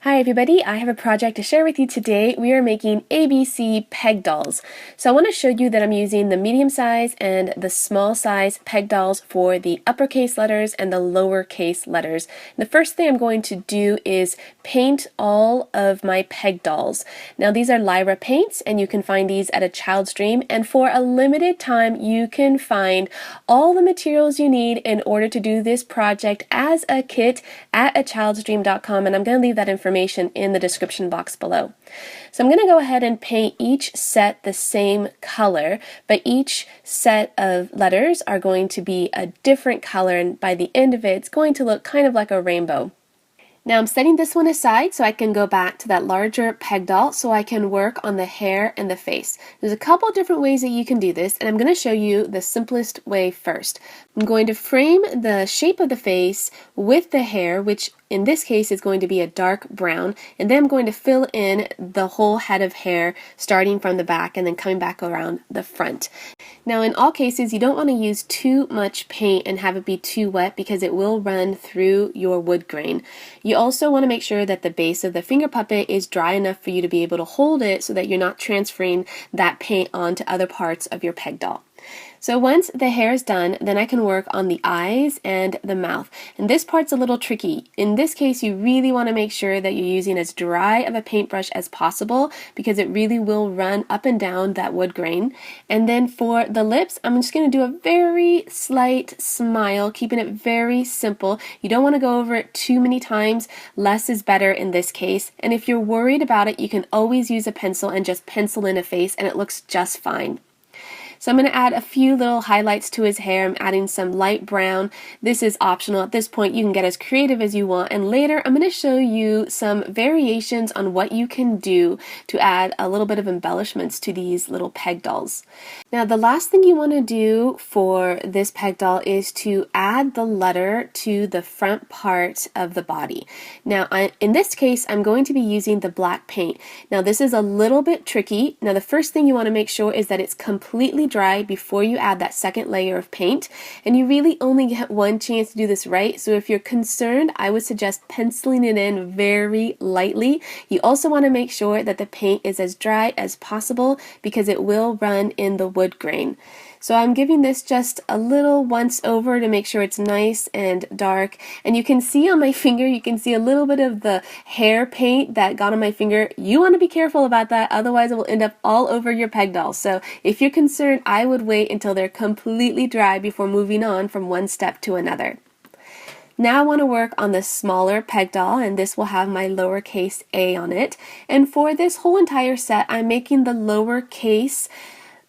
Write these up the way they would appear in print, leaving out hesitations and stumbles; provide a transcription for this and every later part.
Hi everybody, I have a project to share with you today. We are making ABC peg dolls. So I want to show you that I'm using the medium size and the small size peg dolls for the uppercase letters and the lowercase letters. And the first thing I'm going to do is paint all of my peg dolls. Now these are Lyra paints and you can find these at a Child's Dream, and for a limited time you can find all the materials you need in order to do this project as a kit at achildsdream.com, and I'm going to leave that information in the description box below. So I'm going to go ahead and paint each set the same color, but each set of letters are going to be a different color, and by the end of it, it's going to look kind of like a rainbow. Now I'm setting this one aside so I can go back to that larger peg doll so I can work on the hair and the face. There's a couple different ways that you can do this, and I'm going to show you the simplest way first. I'm going to frame the shape of the face with the hair, which in this case is going to be a dark brown, and then I'm going to fill in the whole head of hair starting from the back and then coming back around the front. Now in all cases you don't want to use too much paint and have it be too wet because it will run through your wood grain. You also want to make sure that the base of the finger puppet is dry enough for you to be able to hold it so that you're not transferring that paint onto other parts of your peg doll. So once the hair is done, then I can work on the eyes and the mouth. And this part's a little tricky. In this case, you really want to make sure that you're using as dry of a paintbrush as possible because it really will run up and down that wood grain. And then for the lips, I'm just going to do a very slight smile, keeping it very simple. You don't want to go over it too many times. Less is better in this case. And if you're worried about it, you can always use a pencil and just pencil in a face and it looks just fine. So I'm going to add a few little highlights to his hair. I'm adding some light brown. This is optional at this point. You can get as creative as you want. And later I'm going to show you some variations on what you can do to add a little bit of embellishments to these little peg dolls. Now the last thing you want to do for this peg doll is to add the letter to the front part of the body. Now in this case I'm going to be using the black paint. Now this is a little bit tricky. Now the first thing you want to make sure is that it's completely dry before you add that second layer of paint, and you really only get one chance to do this right. So if you're concerned, I would suggest penciling it in very lightly. You also want to make sure that the paint is as dry as possible because it will run in the wood grain. So I'm giving this just a little once over to make sure it's nice and dark. And you can see on my finger, you can see a little bit of the hair paint that got on my finger. You want to be careful about that, otherwise it will end up all over your peg doll. So if you're concerned, I would wait until they're completely dry before moving on from one step to another. Now I want to work on the smaller peg doll, and this will have my lowercase a on it. And for this whole entire set, I'm making the lowercase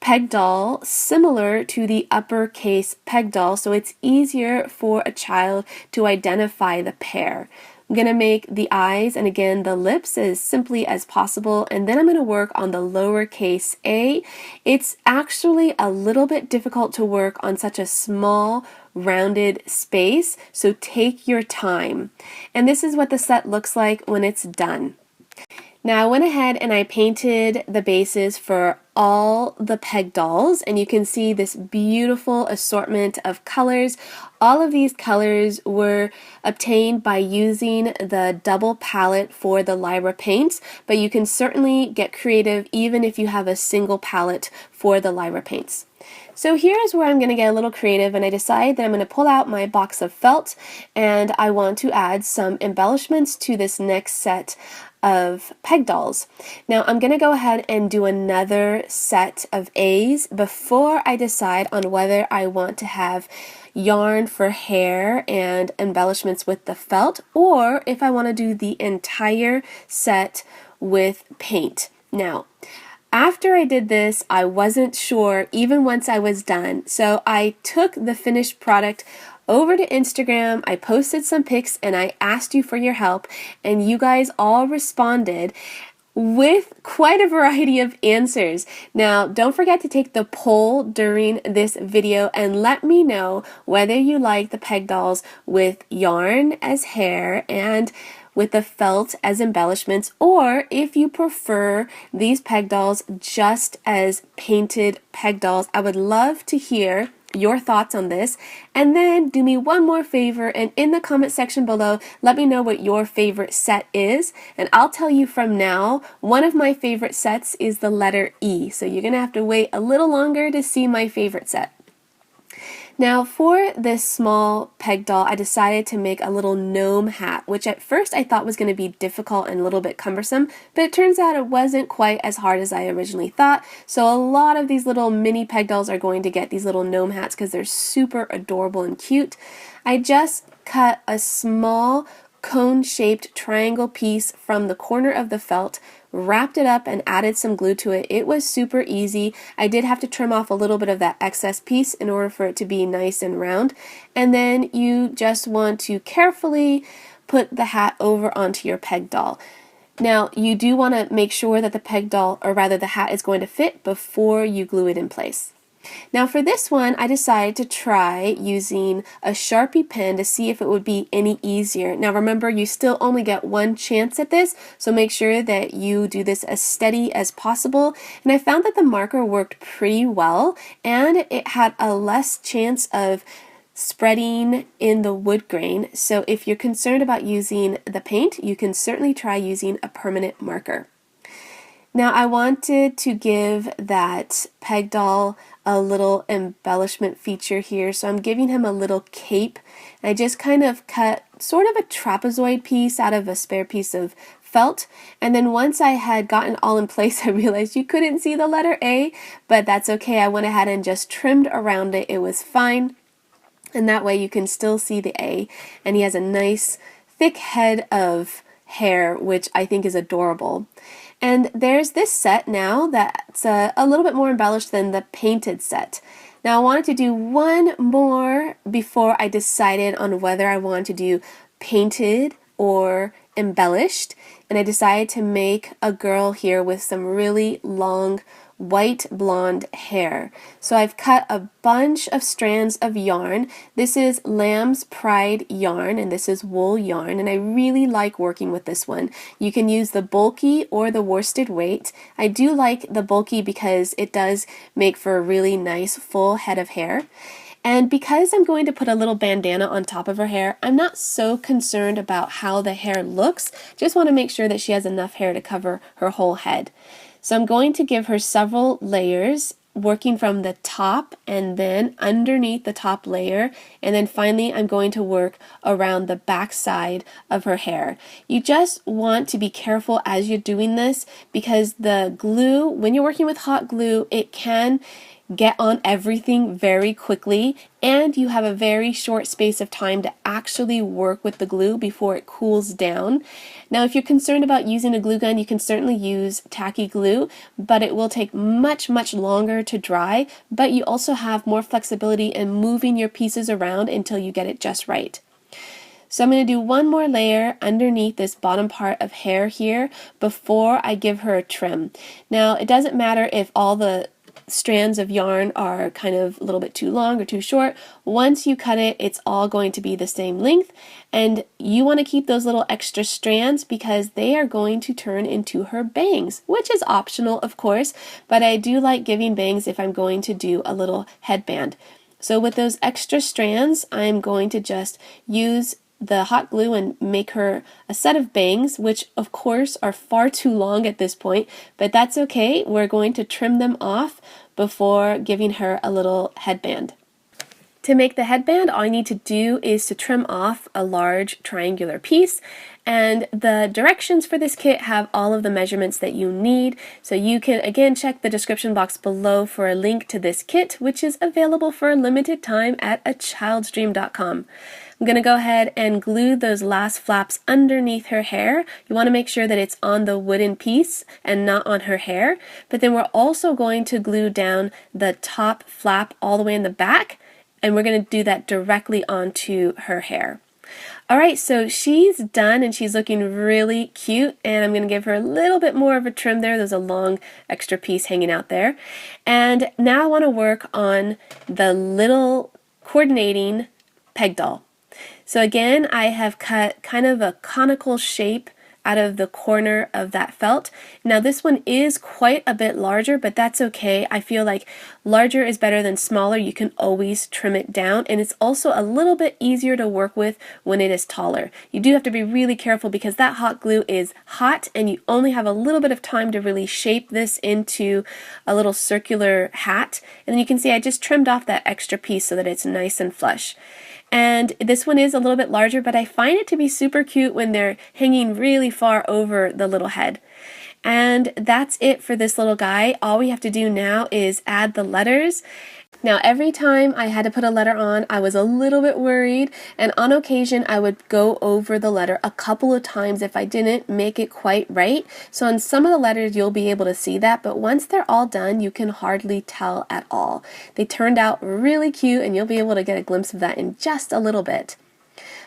peg doll similar to the uppercase peg doll, so it's easier for a child to identify the pair. I'm going to make the eyes and again the lips as simply as possible, and then I'm going to work on the lowercase a. It's actually a little bit difficult to work on such a small rounded space, so take your time. And this is what the set looks like when it's done. Now I went ahead and I painted the bases for all the peg dolls, and you can see this beautiful assortment of colors. All of these colors were obtained by using the double palette for the Lyra paints, but you can certainly get creative even if you have a single palette for the Lyra paints. So here is where I'm going to get a little creative, and I decide that I'm going to pull out my box of felt and I want to add some embellishments to this next set of peg dolls. Now I'm going to go ahead and do another set of A's before I decide on whether I want to have yarn for hair and embellishments with the felt, or if I want to do the entire set with paint. Now after I did this, I wasn't sure even once I was done, so I took the finished product over to Instagram, I posted some pics, and I asked you for your help, and you guys all responded with quite a variety of answers. Now, don't forget to take the poll during this video and let me know whether you like the peg dolls with yarn as hair and with the felt as embellishments, or if you prefer these peg dolls just as painted peg dolls. I would love to hear your thoughts on this, and then do me one more favor, and in the comment section below let me know what your favorite set is, and I'll tell you from now, one of my favorite sets is the letter E, so you're gonna have to wait a little longer to see my favorite set. Now for this small peg doll, I decided to make a little gnome hat, which at first I thought was going to be difficult and a little bit cumbersome, but it turns out it wasn't quite as hard as I originally thought. So a lot of these little mini peg dolls are going to get these little gnome hats because they're super adorable and cute. I just cut a small cone-shaped triangle piece from the corner of the felt, wrapped it up and added some glue to it. It was super easy. I did have to trim off a little bit of that excess piece in order for it to be nice and round. And then you just want to carefully put the hat over onto your peg doll. Now you do want to make sure that the peg doll, or rather the hat, is going to fit before you glue it in place. Now for this one, I decided to try using a Sharpie pen to see if it would be any easier. Now remember, you still only get one chance at this, so make sure that you do this as steady as possible. And I found that the marker worked pretty well, and it had a less chance of spreading in the wood grain. So if you're concerned about using the paint, you can certainly try using a permanent marker. Now I wanted to give that peg doll a little embellishment feature here, so I'm giving him a little cape. And I just kind of cut sort of a trapezoid piece out of a spare piece of felt, and then once I had gotten all in place, I realized you couldn't see the letter A, but that's okay. I went ahead and just trimmed around it. It was fine, and that way you can still see the A, and he has a nice thick head of hair, which I think is adorable. And there's this set now that's a little bit more embellished than the painted set. Now I wanted to do one more before I decided on whether I wanted to do painted or embellished, and I decided to make a girl here with some really long white blonde hair. So I've cut a bunch of strands of yarn. This is Lamb's Pride yarn, and this is wool yarn, and I really like working with this one. You can use the bulky or the worsted weight. I do like the bulky because it does make for a really nice full head of hair. And because I'm going to put a little bandana on top of her hair, I'm not so concerned about how the hair looks. Just want to make sure that she has enough hair to cover her whole head. So I'm going to give her several layers, working from the top and then underneath the top layer, and then finally I'm going to work around the back side of her hair. You just want to be careful as you're doing this because the glue, when you're working with hot glue, it can get on everything very quickly, and you have a very short space of time to actually work with the glue before it cools down. Now if you're concerned about using a glue gun, you can certainly use tacky glue, but it will take much longer to dry, but you also have more flexibility in moving your pieces around until you get it just right. So I'm going to do one more layer underneath this bottom part of hair here before I give her a trim. Now it doesn't matter if all the strands of yarn are kind of a little bit too long or too short. Once you cut it, it's all going to be the same length, and you want to keep those little extra strands because they are going to turn into her bangs, which is optional of course, but I do like giving bangs if I'm going to do a little headband. So with those extra strands, I'm going to just use the hot glue and make her a set of bangs, which of course are far too long at this point, but that's okay. We're going to trim them off before giving her a little headband. To make the headband, all I need to do is to trim off a large triangular piece, and the directions for this kit have all of the measurements that you need, so you can again check the description box below for a link to this kit, which is available for a limited time at achildsdream.com. I'm going to go ahead and glue those last flaps underneath her hair. You want to make sure that it's on the wooden piece and not on her hair, but then we're also going to glue down the top flap all the way in the back, and we're going to do that directly onto her hair. Alright, so she's done and she's looking really cute, and I'm going to give her a little bit more of a trim there. There's a long extra piece hanging out there. And now I want to work on the little coordinating peg doll. So again, I have cut kind of a conical shape out of the corner of that felt. Now this one is quite a bit larger, but that's okay. I feel like larger is better than smaller. You can always trim it down, and it's also a little bit easier to work with when it is taller. You do have to be really careful because that hot glue is hot and you only have a little bit of time to really shape this into a little circular hat. And then you can see I just trimmed off that extra piece so that it's nice and flush. And this one is a little bit larger, but I find it to be super cute when they're hanging really far over the little head. And that's it for this little guy. All we have to do now is add the letters. Now every time I had to put a letter on, I was a little bit worried, and on occasion I would go over the letter a couple of times if I didn't make it quite right. So on some of the letters you'll be able to see that, but once they're all done you can hardly tell at all. They turned out really cute and you'll be able to get a glimpse of that in just a little bit.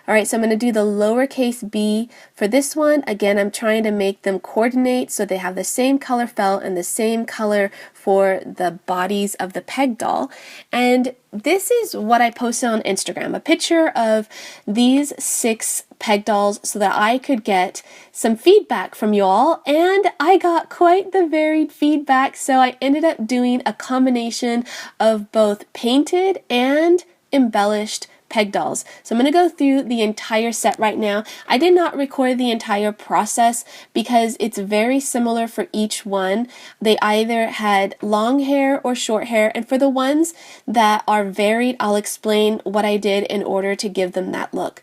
Alright, so I'm going to do the lowercase b for this one. Again, I'm trying to make them coordinate so they have the same color felt and the same color for the bodies of the peg doll. And this is what I posted on Instagram, a picture of these 6 peg dolls so that I could get some feedback from y'all, and I got quite the varied feedback, so I ended up doing a combination of both painted and embellished peg dolls. So I'm going to go through the entire set right now. I did not record the entire process because it's very similar for each one. They either had long hair or short hair, and for the ones that are varied, I'll explain what I did in order to give them that look.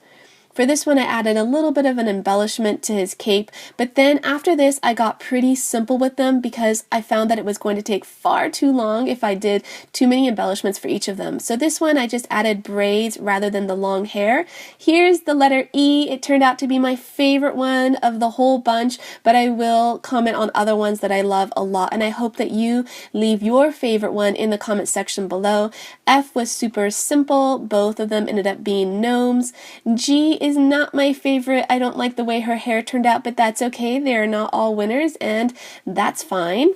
For this one I added a little bit of an embellishment to his cape, but then after this I got pretty simple with them because I found that it was going to take far too long if I did too many embellishments for each of them. So this one I just added braids rather than the long hair. Here's the letter E. It turned out to be my favorite one of the whole bunch, but I will comment on other ones that I love a lot, and I hope that you leave your favorite one in the comment section below. F was super simple. Both of them ended up being gnomes. G is not my favorite. I don't like the way her hair turned out, but that's okay. They're not all winners, and that's fine.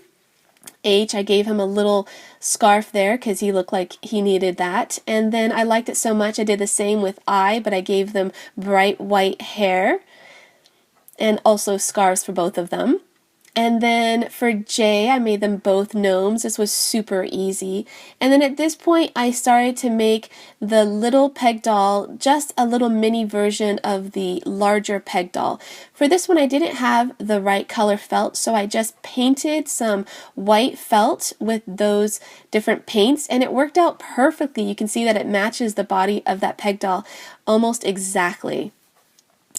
H, I gave him a little scarf there because he looked like he needed that. And then I liked it so much I did the same with I, but I gave them bright white hair and also scarves for both of them. And then for J, I made them both gnomes. This was super easy. And then at this point, I started to make the little peg doll just a little mini version of the larger peg doll. For this one, I didn't have the right color felt, so I just painted some white felt with those different paints, and it worked out perfectly. You can see that it matches the body of that peg doll almost exactly.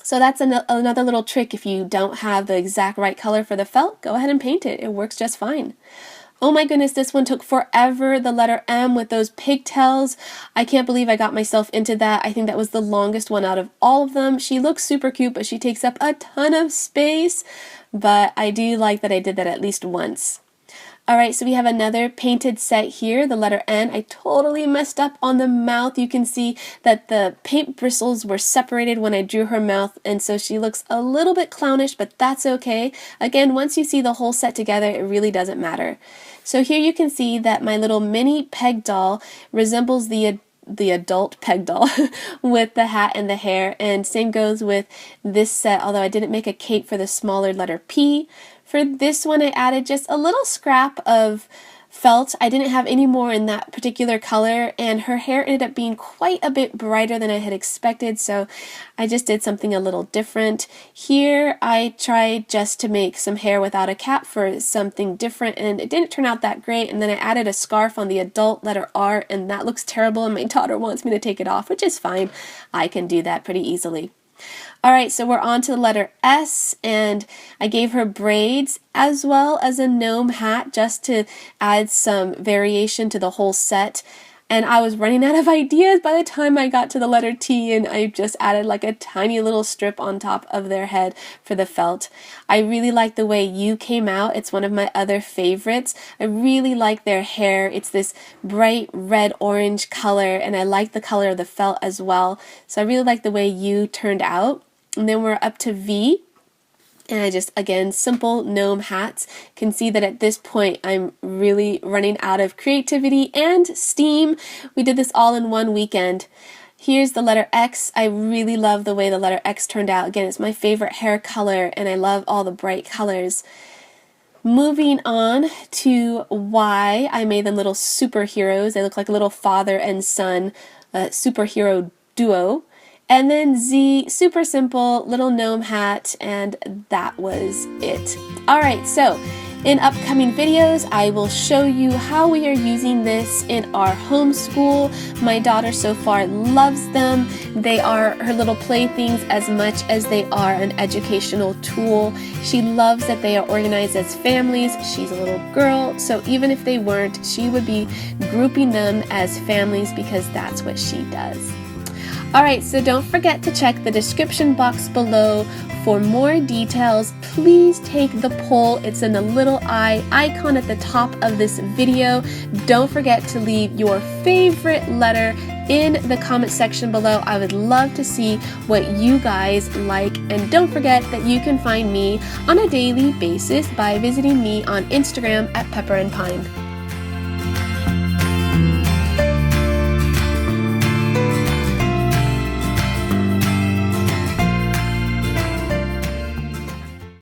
So that's another little trick. If you don't have the exact right color for the felt, go ahead and paint it. It works just fine. Oh my goodness, this one took forever. The letter M with those pigtails. I can't believe I got myself into that. I think that was the longest one out of all of them. She looks super cute, but she takes up a ton of space. But I do like that I did that at least once. Alright, so we have another painted set here, the letter N. I totally messed up on the mouth. You can see that the paint bristles were separated when I drew her mouth, and so she looks a little bit clownish, but that's okay. Again, once you see the whole set together, it really doesn't matter. So here you can see that my little mini peg doll resembles the adult peg doll with the hat and the hair, and same goes with this set, although I didn't make a cape for the smaller letter P. For this one I added just a little scrap of felt. I didn't have any more in that particular color, and her hair ended up being quite a bit brighter than I had expected, so I just did something a little different. Here I tried just to make some hair without a cap for something different, and it didn't turn out that great, and then I added a scarf on the adult letter R, and that looks terrible, and my daughter wants me to take it off, which is fine. I can do that pretty easily. Alright, so we're on to the letter S, and I gave her braids as well as a gnome hat just to add some variation to the whole set. And I was running out of ideas by the time I got to the letter T, and I just added like a tiny little strip on top of their head for the felt. I really like the way U came out. It's one of my other favorites. I really like their hair. It's this bright red-orange color, and I like the color of the felt as well. So I really like the way U turned out. And then we're up to V. And I just, again, simple gnome hats. Can see that at this point I'm really running out of creativity and steam. We did this all in one weekend. Here's the letter X. I really love the way the letter X turned out. Again, it's my favorite hair color, and I love all the bright colors. Moving on to Y, I made them little superheroes. They look like a little father and son superhero duo. And then Z, super simple, little gnome hat, and that was it. Alright, so in upcoming videos, I will show you how we are using this in our homeschool. My daughter so far loves them. They are her little playthings as much as they are an educational tool. She loves that they are organized as families. She's a little girl, so even if they weren't, she would be grouping them as families because that's what she does. Alright, so don't forget to check the description box below for more details. Please take the poll. It's in the little eye icon at the top of this video. Don't forget to leave your favorite letter in the comment section below. I would love to see what you guys like. And don't forget that you can find me on a daily basis by visiting me on Instagram at Pepper and Pine.